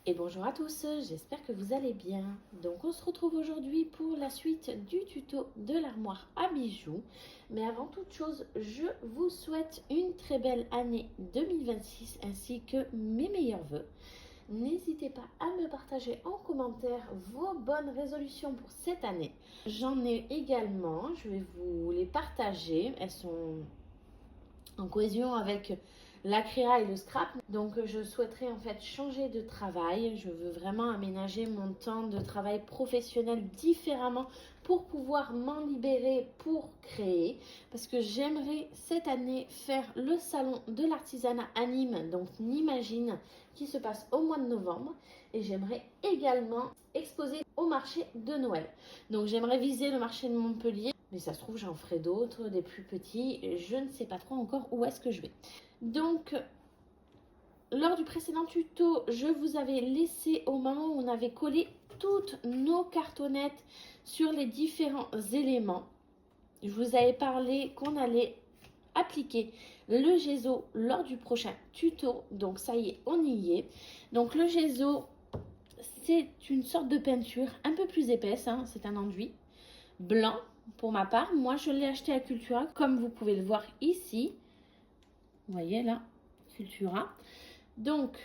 Et bonjour à tous, j'espère que vous allez bien. Donc on se retrouve aujourd'hui pour la suite du tuto de l'armoire à bijoux. Mais avant toute chose, je vous souhaite une très belle année 2026 ainsi que mes meilleurs vœux. N'hésitez pas à me partager en commentaire vos bonnes résolutions pour cette année. J'en ai également, je vais vous les partager. Elles sont en cohésion avec la créa et le scrap. Donc je souhaiterais en fait changer de travail. Je veux vraiment aménager mon temps de travail professionnel différemment pour pouvoir m'en libérer pour créer. Parce que j'aimerais cette année faire le salon de l'artisanat à Nîmes, donc Nimagine, qui se passe au mois de novembre. Et j'aimerais également exposer au marché de Noël. Donc j'aimerais viser le marché de Montpellier. Mais ça se trouve, j'en ferai d'autres, des plus petits. Je ne sais pas trop encore où est-ce que je vais. Donc, lors du précédent tuto, je vous avais laissé au moment où on avait collé toutes nos cartonnettes sur les différents éléments. Je vous avais parlé qu'on allait appliquer le gesso lors du prochain tuto. Donc, ça y est, on y est. Donc, le gesso, c'est une sorte de peinture un peu plus épaisse. Hein, c'est un enduit blanc. Pour ma part, moi je l'ai acheté à Cultura, comme vous pouvez le voir ici. Vous voyez là, Cultura. Donc,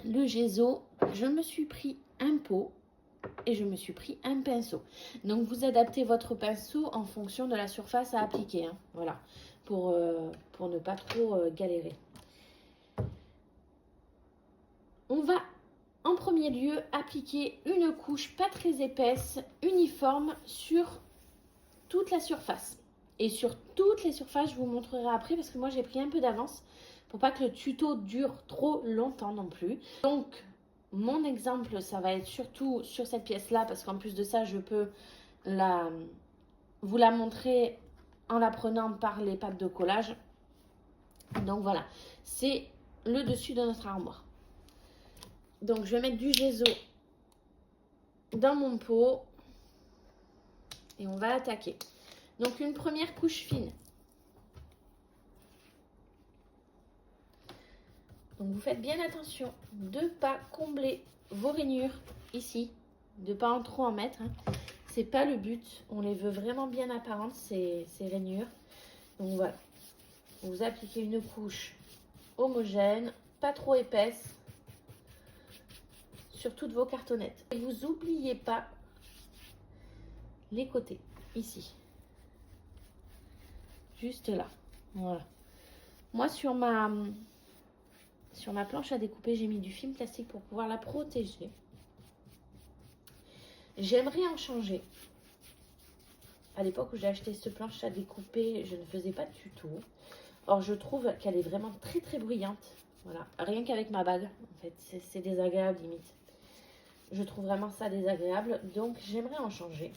le gesso, je me suis pris un pot et je me suis pris un pinceau. Donc, vous adaptez votre pinceau en fonction de la surface à appliquer. Hein, voilà, pour ne pas trop galérer. On va en premier lieu appliquer une couche pas très épaisse, uniforme sur toute la surface. Et sur toutes les surfaces, je vous montrerai après parce que moi j'ai pris un peu d'avance pour pas que le tuto dure trop longtemps non plus. Donc mon exemple, ça va être surtout sur cette pièce-là parce qu'en plus de ça, je peux vous la montrer en la prenant par les pattes de collage. Donc voilà, c'est le dessus de notre armoire. Donc je vais mettre du gesso dans mon pot et on va attaquer. Donc une première couche fine. Donc vous faites bien attention de ne pas combler vos rainures ici, de ne pas en trop en mettre. Hein. C'est pas le but. On les veut vraiment bien apparentes ces rainures. Donc voilà. Vous appliquez une couche homogène, pas trop épaisse, sur toutes vos cartonnettes. Et vous n'oubliez pas les côtés, ici. Juste là. Voilà. Moi, sur ma planche à découper, j'ai mis du film plastique pour pouvoir la protéger. J'aimerais en changer. À l'époque où j'ai acheté cette planche à découper, je ne faisais pas de tuto. Or, je trouve qu'elle est vraiment très très bruyante. Voilà, rien qu'avec ma bague, en fait, c'est désagréable limite. Je trouve vraiment ça désagréable, donc j'aimerais en changer.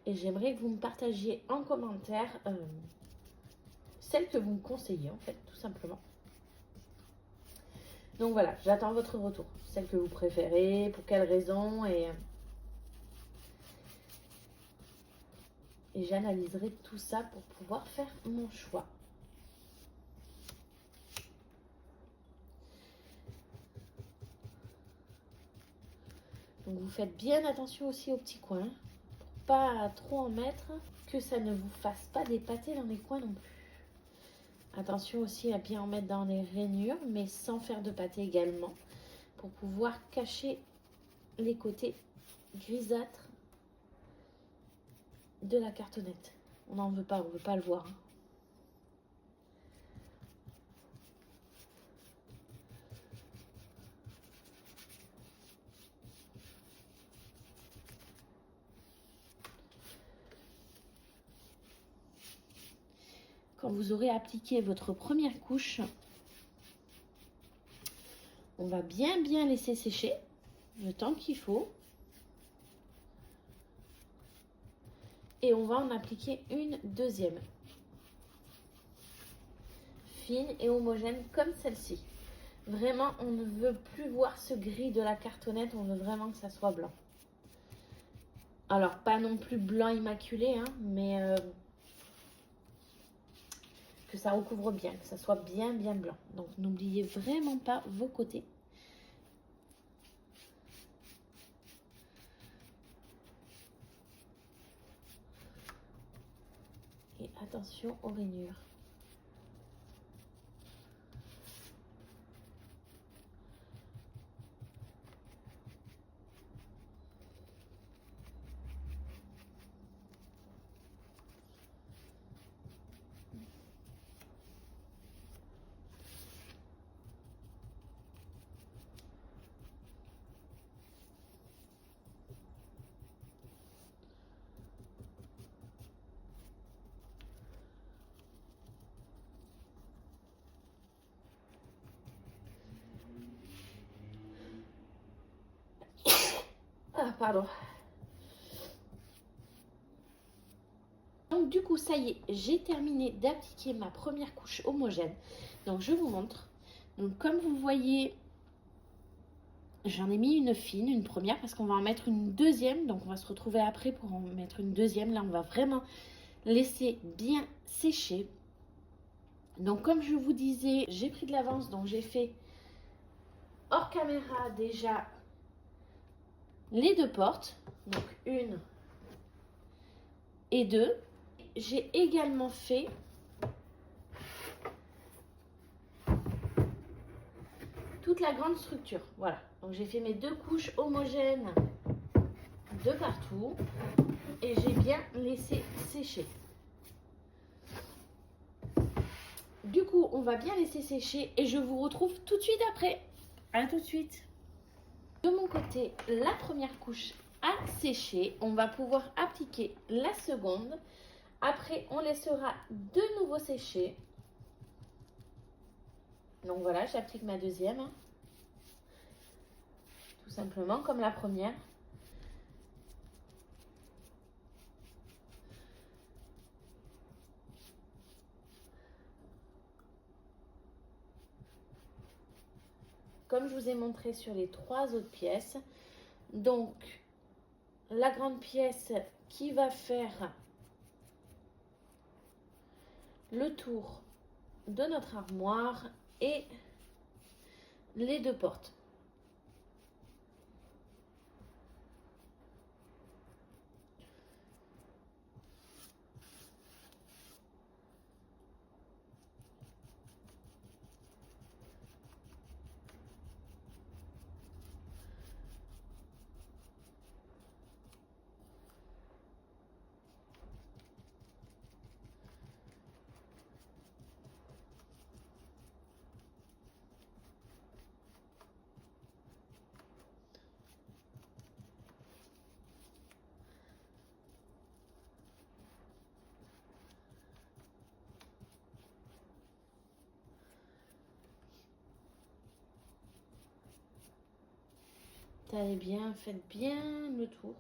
Et j'aimerais que vous me partagiez en commentaire celle que vous me conseillez, en fait, tout simplement. Donc voilà, j'attends votre retour. Celle que vous préférez, pour quelles raisons et j'analyserai tout ça pour pouvoir faire mon choix. Donc vous faites bien attention aussi aux petits coins, pour pas trop en mettre, que ça ne vous fasse pas des pâtés dans les coins non plus. Attention aussi à bien en mettre dans les rainures, mais sans faire de pâté également, pour pouvoir cacher les côtés grisâtres de la cartonnette. On n'en veut pas, on ne veut pas le voir. Hein. Quand vous aurez appliqué votre première couche, on va bien laisser sécher le temps qu'il faut. Et on va en appliquer une deuxième. Fine et homogène comme celle-ci. Vraiment, on ne veut plus voir ce gris de la cartonnette, on veut vraiment que ça soit blanc. Alors, pas non plus blanc immaculé, hein, mais que ça recouvre bien, que ça soit bien blanc. Donc, n'oubliez vraiment pas vos côtés. Et attention aux rainures. Ah, pardon. Donc du coup, ça y est, j'ai terminé d'appliquer ma première couche homogène. Donc je vous montre. Donc comme vous voyez, j'en ai mis une fine, une première, parce qu'on va en mettre une deuxième. Donc on va se retrouver après pour en mettre une deuxième. Là, on va vraiment laisser bien sécher. Donc comme je vous disais, j'ai pris de l'avance, donc j'ai fait hors caméra déjà les deux portes. Donc une et deux. J'ai également fait toute la grande structure. Voilà. Donc j'ai fait mes deux couches homogènes de partout et j'ai bien laissé sécher. Du coup, on va bien laisser sécher et je vous retrouve tout de suite après. À tout de suite. De mon côté, la première couche a séché. On va pouvoir appliquer la seconde. Après, on laissera de nouveau sécher. Donc voilà, j'applique ma deuxième. Tout simplement comme la première. Comme je vous ai montré sur les trois autres pièces. Donc, la grande pièce qui va faire le tour de notre armoire et les deux portes. Taillez bien, faites bien le tour.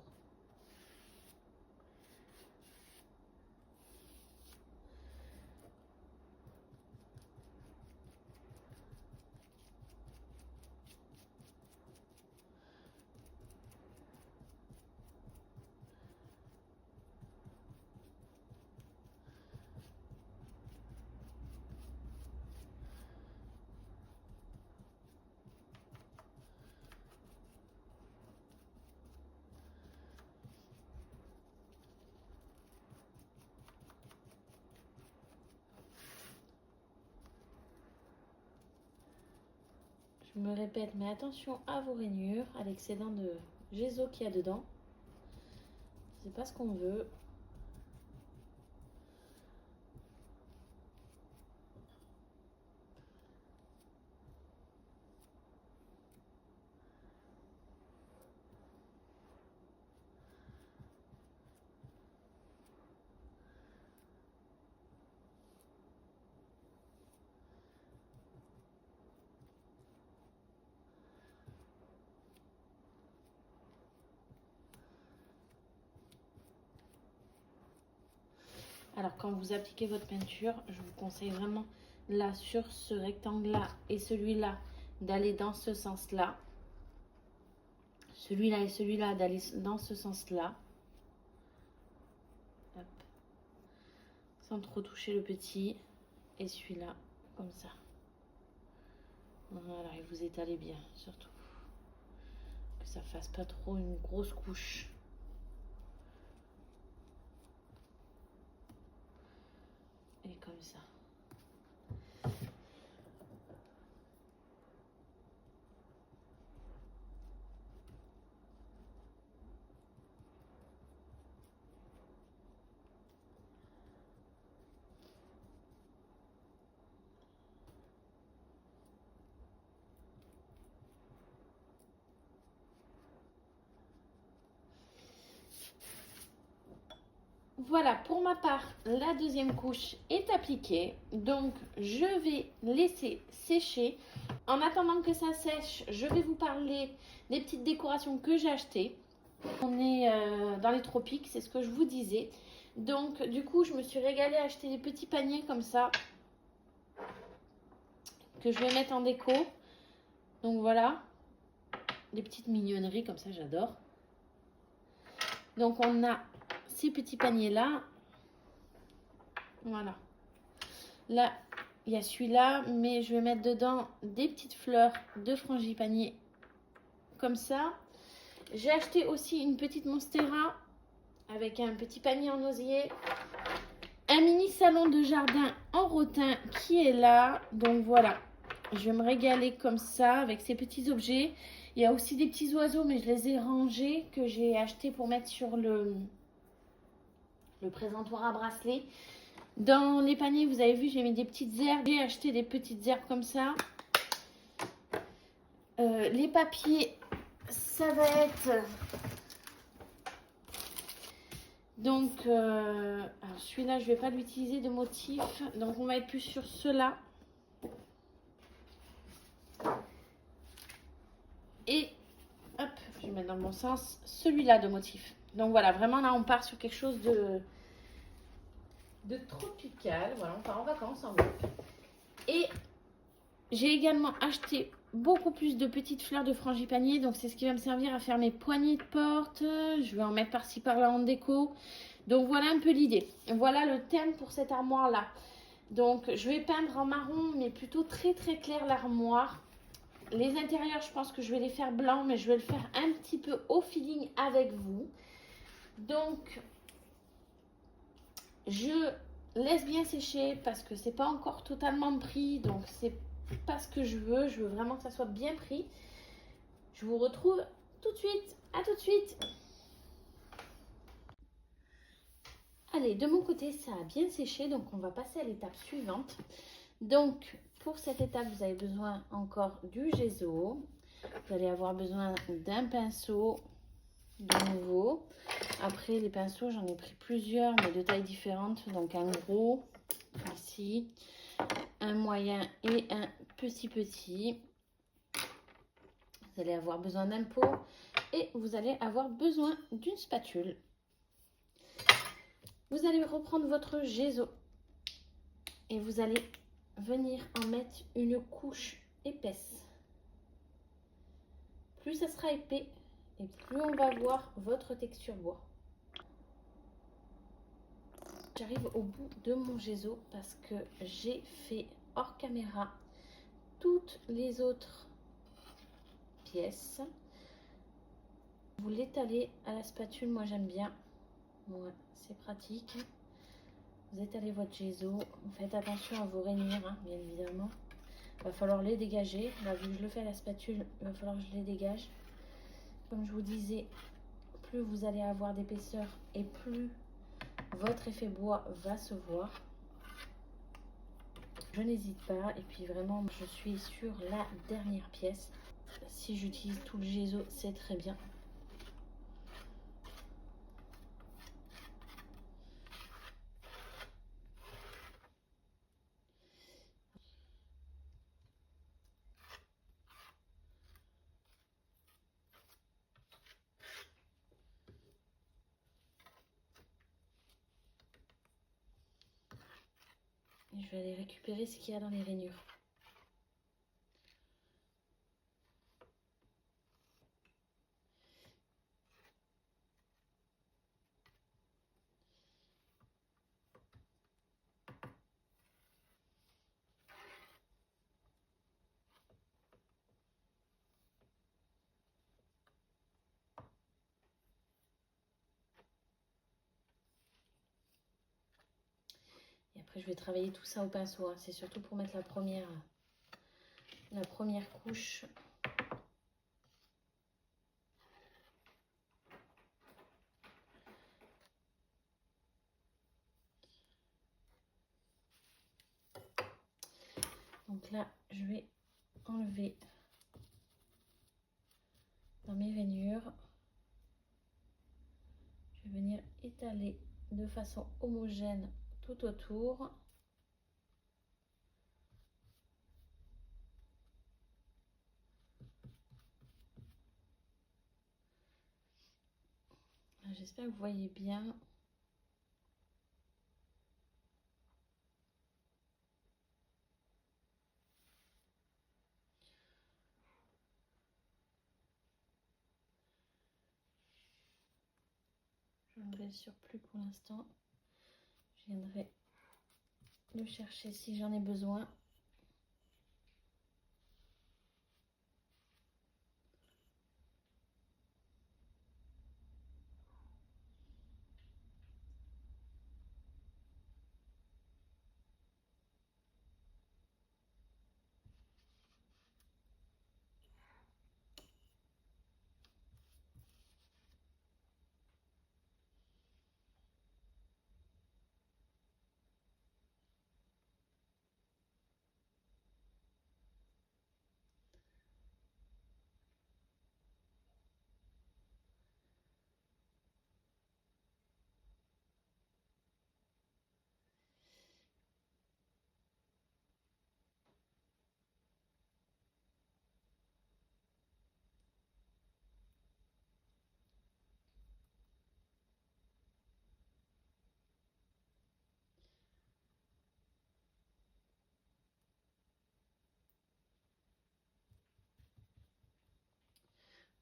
Je me répète, mais attention à vos rainures, à l'excédent de gesso qu'il y a dedans. C'est pas ce qu'on veut. Alors quand vous appliquez votre peinture, je vous conseille vraiment là sur ce rectangle-là et celui-là d'aller dans ce sens-là. Celui-là et celui-là d'aller dans ce sens-là. Sans trop toucher le petit. Et celui-là, comme ça. Voilà, et vous étalez bien, surtout. Que ça fasse pas trop une grosse couche. Voilà, pour ma part, la deuxième couche est appliquée. Donc, je vais laisser sécher. En attendant que ça sèche, je vais vous parler des petites décorations que j'ai achetées. On est dans les tropiques, c'est ce que je vous disais. Donc, du coup, je me suis régalée à acheter des petits paniers comme ça que je vais mettre en déco. Donc, voilà, des petites mignonneries comme ça, j'adore. Donc, on a ces petits paniers-là. Voilà. Là, il y a celui-là, mais je vais mettre dedans des petites fleurs de frangipanier comme ça. J'ai acheté aussi une petite monstera avec un petit panier en osier. Un mini salon de jardin en rotin qui est là. Donc voilà, je vais me régaler comme ça avec ces petits objets. Il y a aussi des petits oiseaux, mais je les ai rangés que j'ai achetés pour mettre sur le présentoir à bracelet. Dans les paniers, vous avez vu, j'ai mis des petites herbes. J'ai acheté des petites herbes comme ça. Les papiers, ça va être... Donc, celui-là, je ne vais pas l'utiliser de motif. Donc, on va être plus sur cela. Et, hop, je vais mettre dans le bon sens, celui-là de motif. Donc, voilà, vraiment, là, on part sur quelque chose de tropical. Voilà, on part en vacances en groupe. Et j'ai également acheté beaucoup plus de petites fleurs de frangipanier. Donc, c'est ce qui va me servir à faire mes poignées de porte. Je vais en mettre par-ci, par-là en déco. Donc, voilà un peu l'idée. Voilà le thème pour cette armoire-là. Donc, je vais peindre en marron, mais plutôt très, très clair l'armoire. Les intérieurs, je pense que je vais les faire blancs, mais je vais le faire un petit peu au feeling avec vous. Donc, je laisse bien sécher parce que c'est pas encore totalement pris. Donc, c'est pas ce que je veux. Je veux vraiment que ça soit bien pris. Je vous retrouve tout de suite. À tout de suite. Allez, de mon côté, ça a bien séché. Donc, on va passer à l'étape suivante. Donc, pour cette étape, vous avez besoin encore du gesso. Vous allez avoir besoin d'un pinceau de nouveau. Après, les pinceaux, j'en ai pris plusieurs, mais de tailles différentes. Donc, un gros, ici, un moyen et un petit. Vous allez avoir besoin d'un pot et vous allez avoir besoin d'une spatule. Vous allez reprendre votre gesso et vous allez venir en mettre une couche épaisse. Plus ça sera épais et plus on va voir votre texture bois. J'arrive au bout de mon gesso parce que j'ai fait hors caméra toutes les autres pièces. Vous l'étalez à la spatule, moi j'aime bien. Ouais, c'est pratique. Vous étalez votre gesso. Vous faites attention à vos rainures, hein, bien évidemment. Il va falloir les dégager. Là, vu que je le fais à la spatule, il va falloir que je les dégage. Comme je vous disais, plus vous allez avoir d'épaisseur et plus votre effet bois va se voir. Je n'hésite pas. Et puis vraiment, je suis sur la dernière pièce. Si j'utilise tout le gesso, c'est très bien. Et je vais aller récupérer ce qu'il y a dans les rainures. Et après, je vais travailler tout ça au pinceau. Hein. C'est surtout pour mettre la première couche. Donc là, je vais enlever dans mes rainures. Je vais venir étaler de façon homogène tout autour. J'espère que vous voyez bien. J'enlève le surplus pour l'instant. Je viendrai le chercher si j'en ai besoin.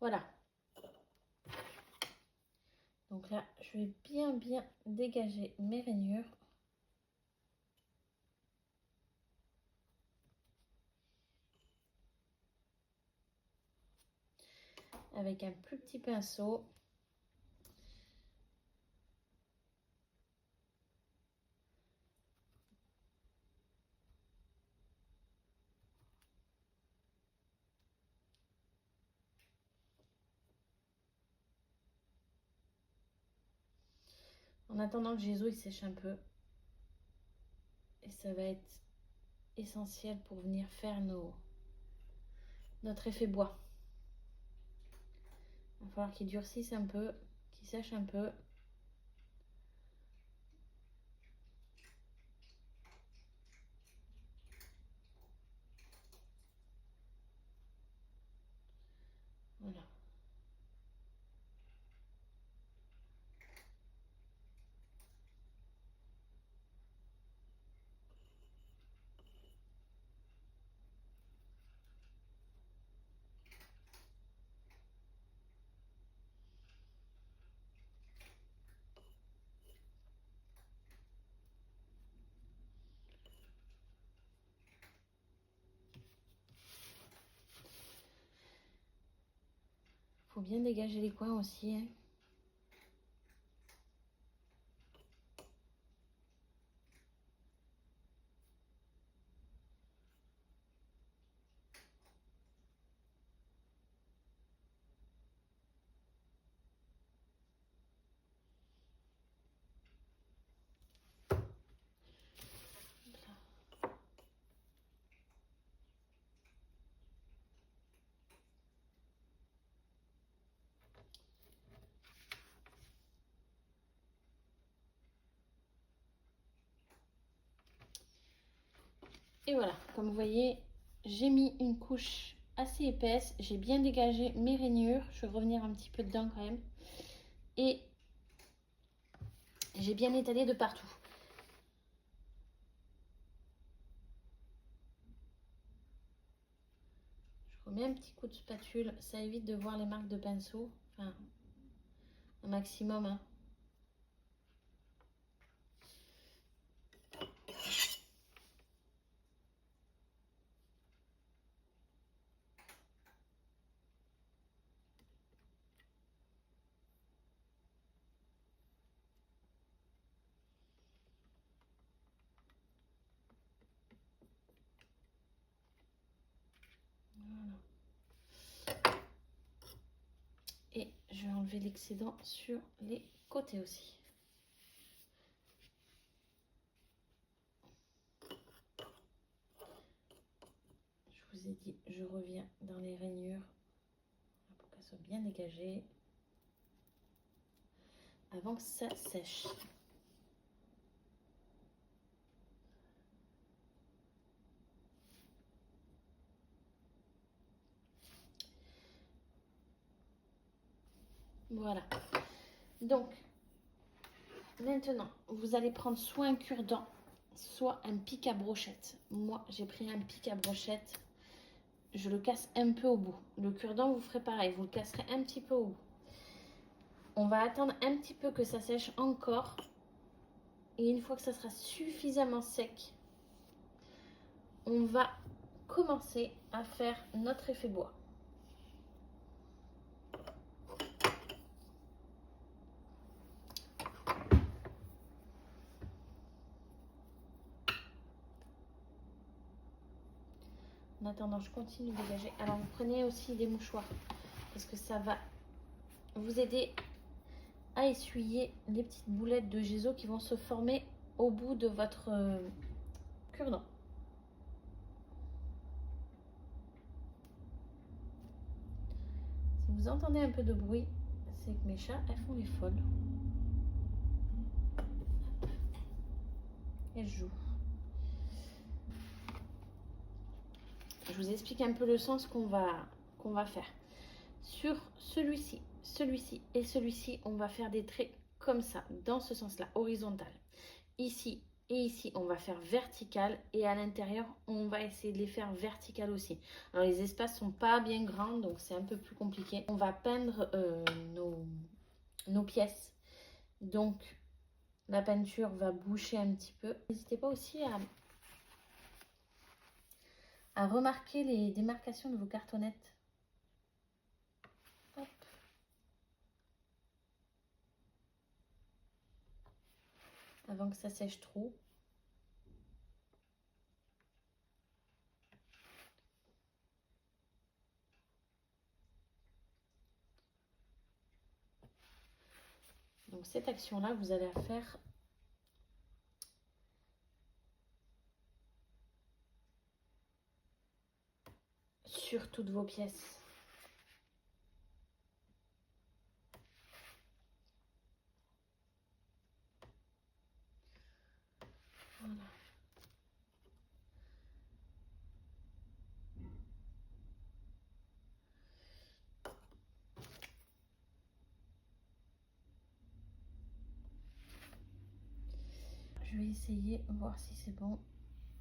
Voilà. Donc là, je vais bien dégager mes rainures. Avec un plus petit pinceau. En attendant que Jésus il sèche un peu. Et ça va être essentiel pour venir faire notre effet bois. Il va falloir qu'il durcisse un peu, qu'il sèche un peu. Voilà. Faut bien dégager les coins aussi, hein. Et voilà, comme vous voyez, j'ai mis une couche assez épaisse. J'ai bien dégagé mes rainures. Je vais revenir un petit peu dedans quand même. Et j'ai bien étalé de partout. Je remets un petit coup de spatule. Ça évite de voir les marques de pinceau. Enfin, un maximum, hein. Et je vais enlever l'excédent sur les côtés aussi. Je vous ai dit, je reviens dans les rainures pour qu'elles soient bien dégagées avant que ça sèche. Voilà. Donc, maintenant, vous allez prendre soit un cure-dent, soit un pic à brochette. Moi, j'ai pris un pic à brochette. Je le casse un peu au bout. Le cure-dent, vous ferez pareil. Vous le casserez un petit peu au bout. On va attendre un petit peu que ça sèche encore. Et une fois que ça sera suffisamment sec, on va commencer à faire notre effet bois. En attendant, je continue de dégager. Alors, vous prenez aussi des mouchoirs parce que ça va vous aider à essuyer les petites boulettes de gesso qui vont se former au bout de votre cure-dent. Si vous entendez un peu de bruit, c'est que mes chats, elles font les folles. Elles jouent. Je vous explique un peu le sens qu'on va faire. Sur celui-ci, celui-ci et celui-ci, on va faire des traits comme ça, dans ce sens-là, horizontal. Ici et ici, on va faire vertical et à l'intérieur, on va essayer de les faire vertical aussi. Alors, les espaces sont pas bien grands, donc c'est un peu plus compliqué. On va peindre nos pièces. Donc, la peinture va boucher un petit peu. N'hésitez pas aussi à remarquer les démarcations de vos cartonnettes. Hop. Avant que ça sèche trop. Donc cette action-là, vous allez la faire sur toutes vos pièces. Voilà. Je vais essayer, voir si c'est bon.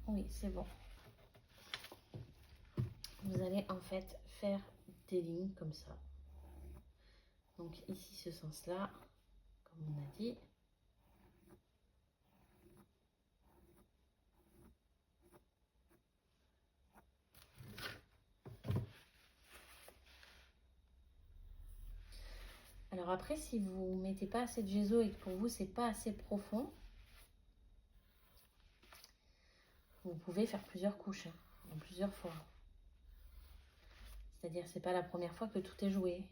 Oui, c'est bon. Vous allez en fait faire des lignes comme ça. Donc ici, ce sens-là, comme on a dit. Alors après, si vous ne mettez pas assez de gesso et que pour vous, c'est pas assez profond, vous pouvez faire plusieurs couches, en plusieurs fois. C'est-à-dire, c'est pas la première fois que tout est joué.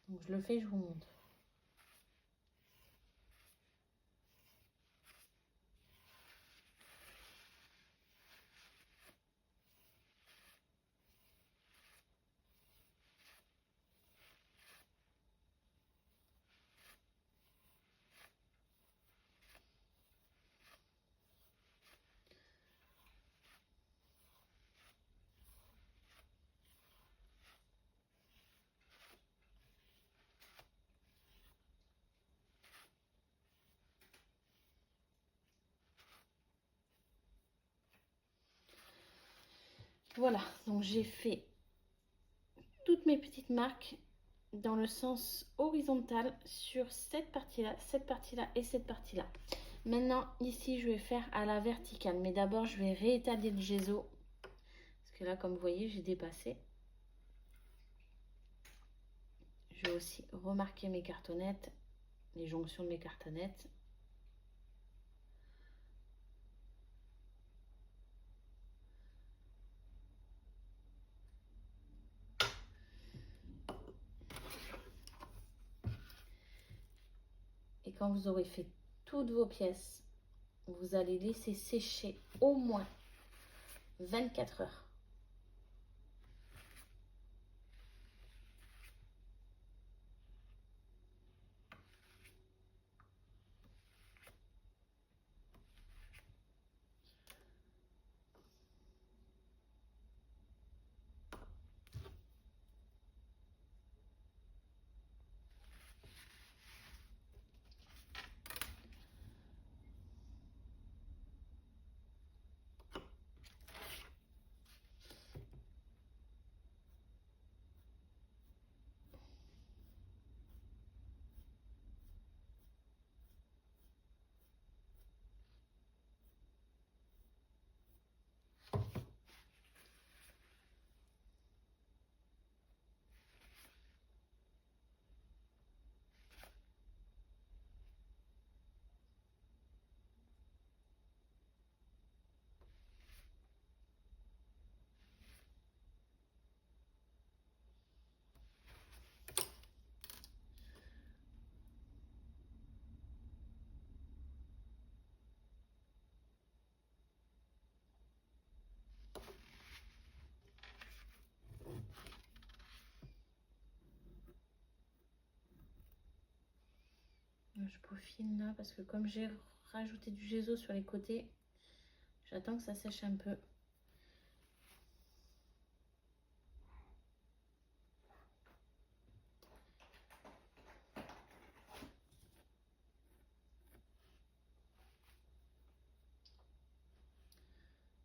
Donc je le fais, je vous montre. Voilà, donc j'ai fait toutes mes petites marques dans le sens horizontal sur cette partie-là et cette partie-là. Maintenant, ici, je vais faire à la verticale. Mais d'abord, je vais réétaler le gesso. Parce que là, comme vous voyez, j'ai dépassé. Je vais aussi remarquer mes cartonnettes, les jonctions de mes cartonnettes. Et quand vous aurez fait toutes vos pièces, vous allez laisser sécher au moins 24 heures. Je peaufine là parce que comme j'ai rajouté du gesso sur les côtés, j'attends que ça sèche un peu.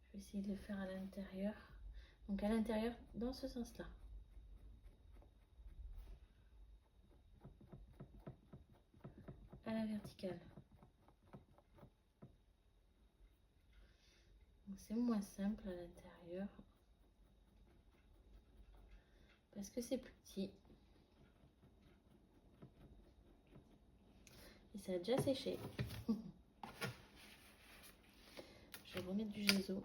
Je vais essayer de le faire à l'intérieur. Donc à l'intérieur, dans ce sens-là. À la verticale. C'est moins simple à l'intérieur. Parce que c'est plus petit. Et ça a déjà séché. Je vais remettre du gesso.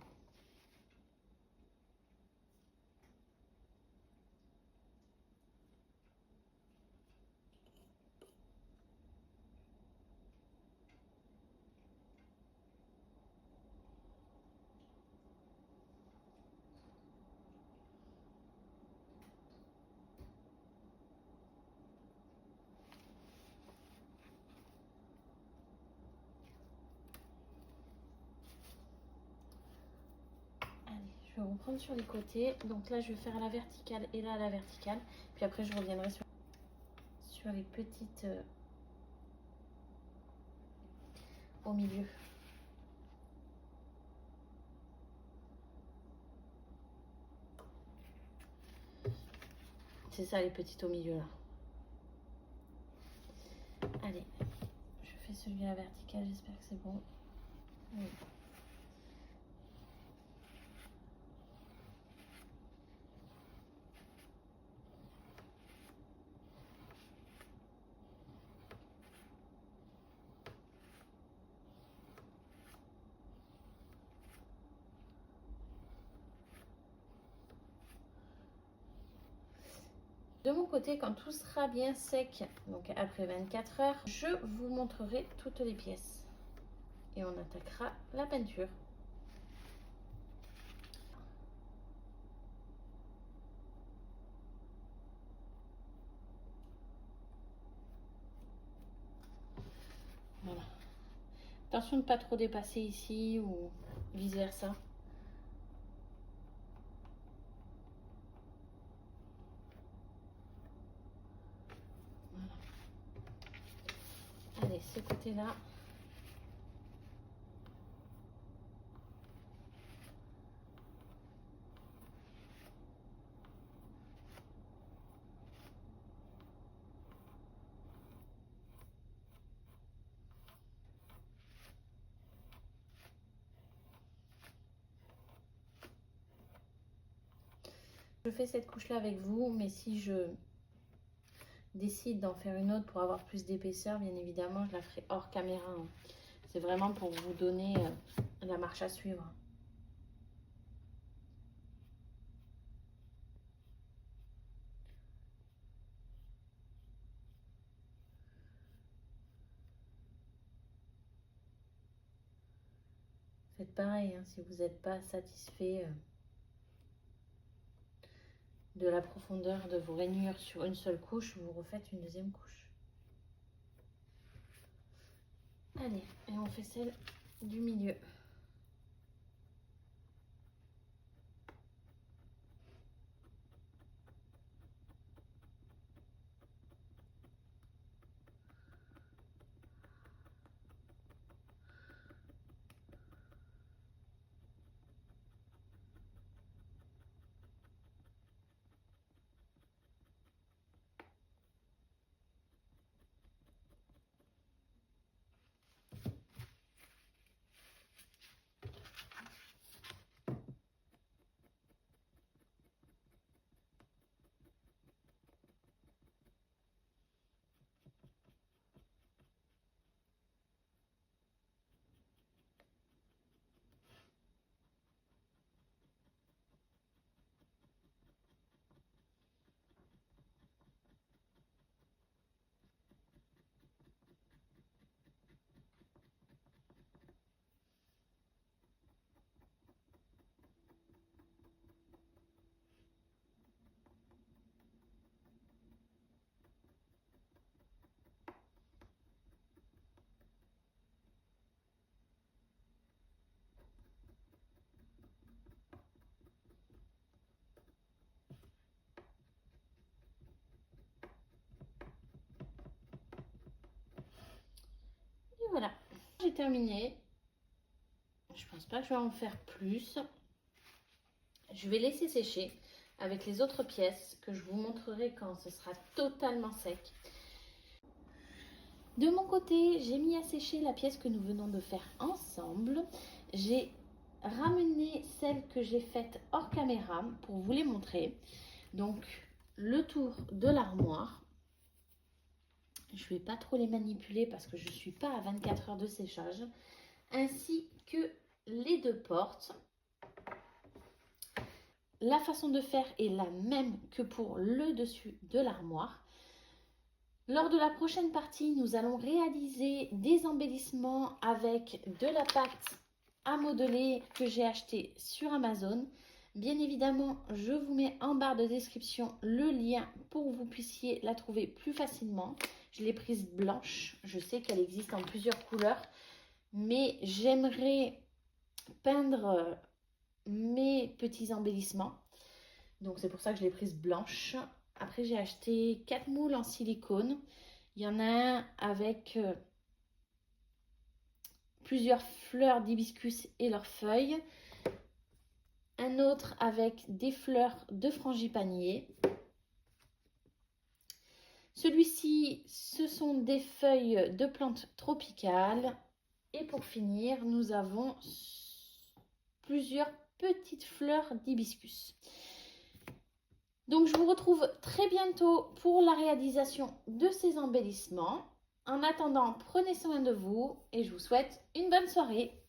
Je vais reprendre sur les côtés. Donc là, je vais faire à la verticale et là à la verticale. Puis après, je reviendrai sur les petites au milieu. C'est ça, les petites au milieu là. Allez, je fais celui à la verticale. J'espère que c'est bon. Oui. De mon côté, quand tout sera bien sec, donc après 24 heures, je vous montrerai toutes les pièces. Et on attaquera la peinture. Voilà. Attention de ne pas trop dépasser ici ou vice versa. Voilà. Allez, ce côté-là. Je fais cette couche-là avec vous, mais si je décide d'en faire une autre pour avoir plus d'épaisseur, bien évidemment, je la ferai hors caméra. C'est vraiment pour vous donner la marche à suivre. Faites pareil, hein, si vous n'êtes pas satisfait de la profondeur de vos rainures sur une seule couche, vous refaites une deuxième couche. Allez, et on fait celle du milieu. terminé. Je pense pas que je vais en faire plus. Je vais laisser sécher avec les autres pièces que je vous montrerai quand ce sera totalement sec. De mon côté, j'ai mis à sécher la pièce que nous venons de faire ensemble. J'ai ramené celle que j'ai faite hors caméra pour vous les montrer. Donc, le tour de l'armoire. Je ne vais pas trop les manipuler parce que je ne suis pas à 24 heures de séchage. Ainsi que les deux portes. La façon de faire est la même que pour le dessus de l'armoire. Lors de la prochaine partie, nous allons réaliser des embellissements avec de la pâte à modeler que j'ai acheté sur Amazon. Bien évidemment, je vous mets en barre de description le lien pour que vous puissiez la trouver plus facilement. Je l'ai prise blanche. Je sais qu'elle existe en plusieurs couleurs, mais j'aimerais peindre mes petits embellissements. Donc c'est pour ça que je l'ai prise blanche. Après j'ai acheté 4 moules en silicone. Il y en a un avec plusieurs fleurs d'hibiscus et leurs feuilles. Un autre avec des fleurs de frangipanier. Celui-ci, ce sont des feuilles de plantes tropicales. Et pour finir, nous avons plusieurs petites fleurs d'hibiscus. Donc, je vous retrouve très bientôt pour la réalisation de ces embellissements. En attendant, prenez soin de vous et je vous souhaite une bonne soirée.